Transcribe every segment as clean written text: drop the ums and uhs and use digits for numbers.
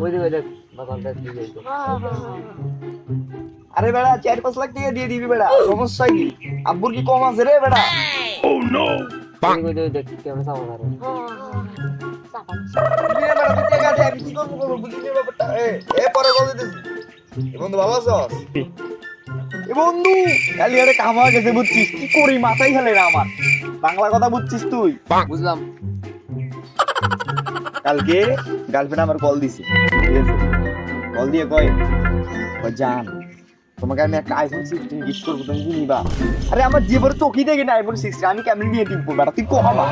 ওই দেখ বাগানটা দিয়ে যাইতো। আরে বেড়া 4-5 লাখ টাকা দিয়ে দিবি বেড়া, সমস্যা কি? আব্বুর কি কম আছে রে বেড়া? ওই দেখ কেমন সামান আরে কি রে বেড়া, তুই টাকা দে, আমি কি করবো বুঝলি না ব্যাপারটা। পরে কল দিতেছি। বন্ধু ভালো আছস? বন্ধু খালি আরে কামা গেছে বুঝছিস, কি করি মাথায় খেলে না আমার। বাংলা কথা বুঝছিস তুই? বুঝলাম। কালকে গার্লফ্রেন্ড আমার কল দিছে, ঠিক আছে? কল দিয়ে কয় জান তোমাকে আমি একটা আইফোন 16 গিফট করবো, তুমি কি নিবা? আরে আমার জীবনে চোখই দেখি না আইফোন 16, আমি কেমন নিয়ে দিব বেটা, তুই কবা?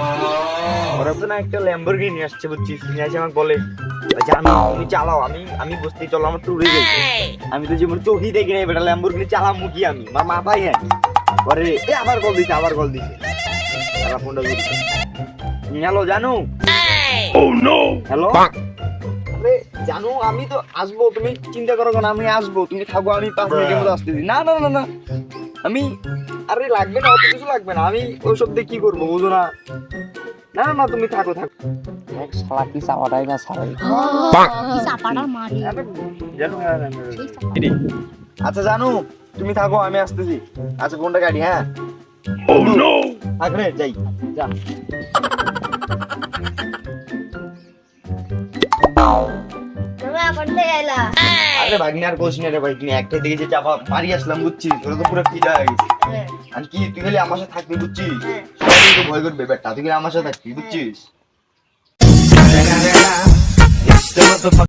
ওরা তো না একটা ল্যাম্বরগিনি নিয়ে আসছে বুঝছিস, নিয়ে আসে আমাকে বলে জান তুমি চালাও, আমি বুঝতেই চলো আমার ট্যুরে যাই। আমি তো জীবনে চোখই দেখি নাই বেটা, ল্যাম্বরগিনি চালামু কি আমি, আমার মাথায় হ্যাঁ। পরে আবার কল দিছে তারা ফোনটা ধরছে। হ্যালো জানু। হ্যালো আরে জানো আমি তো আসবো, তুমি চিন্তা করো কেন, আমি আসবো, তুমি থাকো, আমি 5 মিনিটের মধ্যে আসতেছি। না না না না আমি, আরে লাগবে না, অত কিছু লাগবে না, আমি ওসব দিয়ে কি করবো বুঝো না। না না তুমি থাকো। এক শালা কি চাওয়াটাই না ছাড়াই। কি চাপাটা মারি। আরে জানো আচ্ছা জানো তুমি থাকো, আমি আসতেছি। আচ্ছা ফোনটা কাটি, হ্যাঁ থাক রে, যাই যা। তুমি এখন এলা আরে ভাগ্নি আর কোশ রে ভাগ্নি, একটাই দিকে যে চাপা মারি আসলাম বুঝছিস, ওরা তো পুরো ফিদা হয়ে গেছে। আর কি তুই খালি আমার সাথে থাকবি বুঝছিস, সবাই তো ভয় করবে বেটা, তুই খালি আমার সাথে থাকবি বুঝছিস।